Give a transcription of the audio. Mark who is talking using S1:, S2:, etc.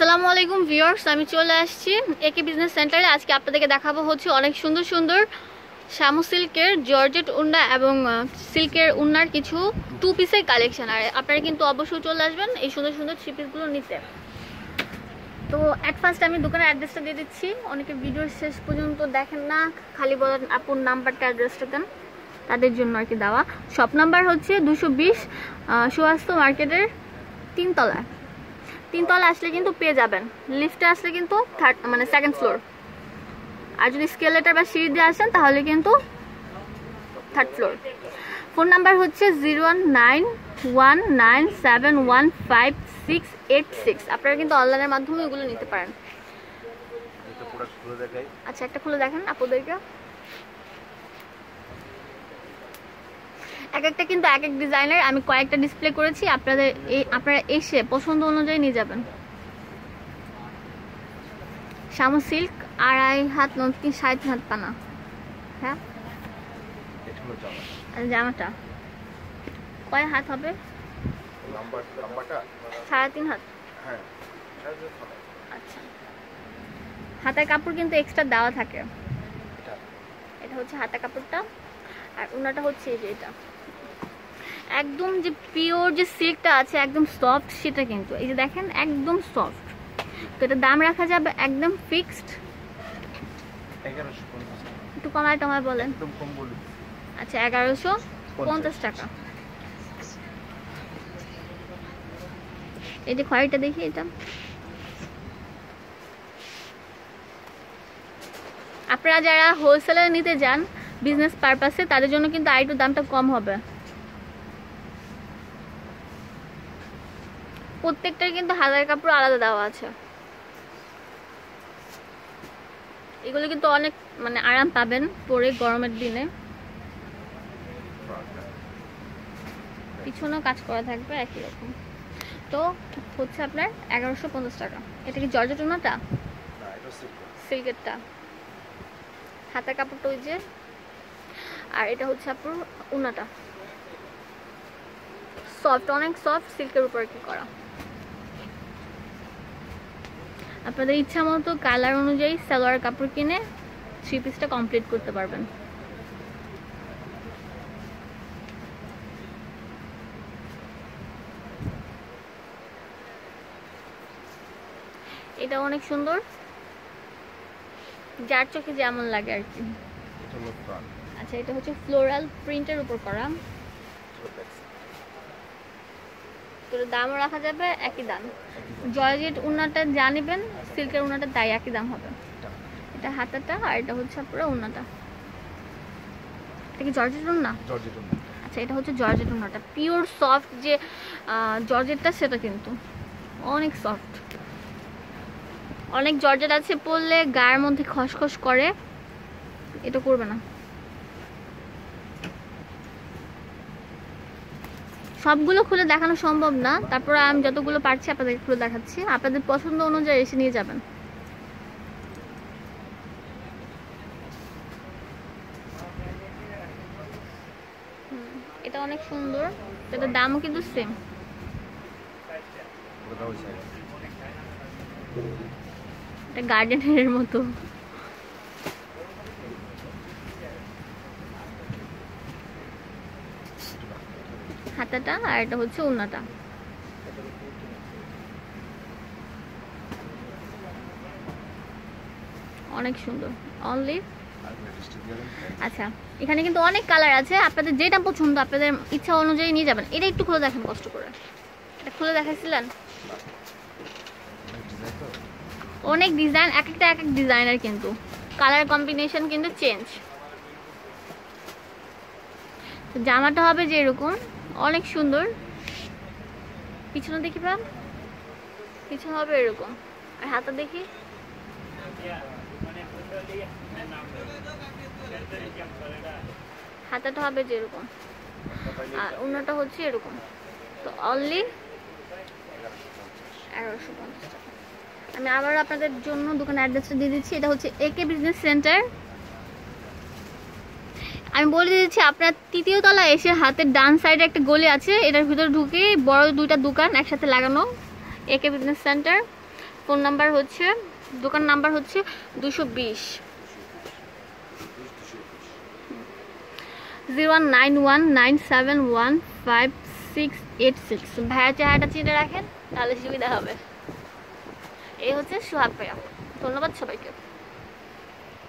S1: আসসালামু আলাইকুম ভিউয়ার্স, আমি চলে আসছি একে বিজনেস সেন্টারে। আজকে আপনাদেরকে দেখাবো হচ্ছে অনেক সুন্দর সুন্দর শামু সিল্কের জর্জেট উন্না এবং সিল্কের উন্নার কিছু টু পিসের কালেকশন। আর আপনারা কিন্তু অবশ্যই চলে আসবেন এই সুন্দর সুন্দর থ্রি পিসগুলো নিতে। তো অ্যাট ফার্স্ট আমি দোকানের অ্যাড্রেসটা দিয়ে দিচ্ছি। অনেকে ভিডিওর শেষ পর্যন্ত দেখেন না, খালি বলেন আপুর নাম্বারটা অ্যাড্রেসটা দেন, তাদের জন্য আর কি দেওয়া। শপ নাম্বার হচ্ছে 220 সুয়াস্ত মার্কেটের তিনতলায় আসলে কিন্তু পেয়ে যাবেন। লিফটে আসলে কিন্তু সেকেন্ড ফ্লোর, আর যদি স্কেলেটার বা সিঁড়ি দিয়ে আসেন তাহলে কিন্তু থার্ড ফ্লোর। ফোন নাম্বার হচ্ছে 019197155686। আপনারা কিন্তু অনলাইনের মাধ্যমে ওগুলো নিতে পারেন। আচ্ছা, একটা খুলে দেখেন আপনাদেরকে। এক একটা কিন্তু এক এক ডিজাইনের আমি কয়েকটা ডিসপ্লে করেছি, আপনারা এসে পছন্দ অনুযায়ী নিয়ে যাবেন। শামু সিল্ক 2.5 হাত 3.5 হাত পানা। হ্যাঁ, জামাটা কয় হাত হবে? 3.5 হাত। আচ্ছা, হাতের কাপড় কিন্তু এক্সট্রা দেওয়া থাকে। এটা হচ্ছে হাতের কাপড়টা, আর ওনাটা হচ্ছে এই যে এটা একদম যে পিওর যে সিল্কটা আছে একদম সফট, সেটা কিন্তু এই যে দেখেন একদম সফট। তো এটা দাম রাখা যাবে একদম ফিক্সড। একটু কমায় টমায় বলেন। আচ্ছা, 1150 টাকা। এই যে খয়েরিটা দেখি, এটা আপনারা যারা হোলসেলে নিতে যান বিজনেস পারপাসে, তাদের জন্য কিন্তু আরেকটু দামটা কম হবে। প্রত্যেকটার কিন্তু হাতের কাপড় আলাদা দেওয়া আছে। এগুলো কিন্তু অনেক আরাম পাবেন পরে গরমের দিনে। পিছনেও কাজ করা থাকবে একই রকম। তো হচ্ছে আপনার 1150 টাকা। এটা কি জর্জেট উন্নাটা? সিল্কেরটা হাতের কাপড়টা ওই যে, আর এটা হচ্ছে আপনার উন্নাটা সফট, অনেক সফট সিল্কের উপর কি করা। আপনাদের ইচ্ছা মতো কালার অনুযায়ী সালোয়ার কাপড় কিনে থ্রি পিসটা কমপ্লিট করতে পারবেন। এটা অনেক সুন্দর, যার চোখে যেমন লাগে আর কি। আচ্ছা, এটা হচ্ছে ফ্লোরাল প্রিন্টের উপর করা। দামও রাখা যাবে একই দাম। জর্জেট উন্নাটা যা নেবেন সিল্কের উন্নাটা তাই একই দাম হবে। এটা হাতাটা, আর এটা হচ্ছে পুরো উন্নাটা। এটা কি জর্জেট উন্না? আচ্ছা, এটা হচ্ছে জর্জেট উন্নাটা। পিওর সফট যে জর্জেটটা, সেটা কিন্তু অনেক সফট। অনেক জর্জেট আছে পরলে গায়ের মধ্যে খসখস করে, এটা করবে না। সবগুলো খুলে দেখানো সম্ভব না, তারপর আমি যতগুলো পারছি আপনাদের খুলে দেখাচ্ছি। আপনাদের পছন্দ অনুযায়ী এসে নিয়ে যাবেন। এটা অনেক সুন্দর, এটার দামও কিন্তু সেম। এটা গার্ডেনের মতো। হাতাটা, আর এটা হচ্ছে উন্নাটা। অনেক সুন্দর অনলি। আচ্ছা, এখানে কিন্তু অনেক কালার আছে, আপনাদের যেটা পছন্দ আপনাদের ইচ্ছা অনুযায়ী নিয়ে যাবেন। এটা একটু খুলে দেখেন কষ্ট করে। এটা খুলে দেখাইছিলেন, অনেক ডিজাইন, এক একটা এক এক ডিজাইনার, কিন্তু কালার কম্বিনেশন কিন্তু চেঞ্জ। জামাটা হবে যে এরকম, অনেক সুন্দর। পিছনে দেখি পাম, পিছনে হবে এরকম, আর হাতা দেখি। হাতাটা হবে যে এরকম, আর অন্যটা হচ্ছে এরকম। তো অনলি 1150 টাকা। আমি আবার আপনাদের জন্য দোকানের অ্যাড্রেসটা দিয়ে দিচ্ছি। এটা হচ্ছে একে বিজনেস সেন্টার। আমি বলে দিচ্ছি, আপনার তৃতীয় তলা এসে হাতের ডান সাইডে একটা গলি আছে, এটার ভিতরে ঢুকে বড় দুইটা দোকান একসাথে লাগানো, একে বিজনেস সেন্টার। ফোন নাম্বার হচ্ছে, দোকান নাম্বার হচ্ছে 220 0191971566। ভাইয়া চেহারাটা চিনে রাখেন, তাহলে সুবিধা হবে। এই হচ্ছে সোহাগ ভাইয়া। ধন্যবাদ সবাইকে।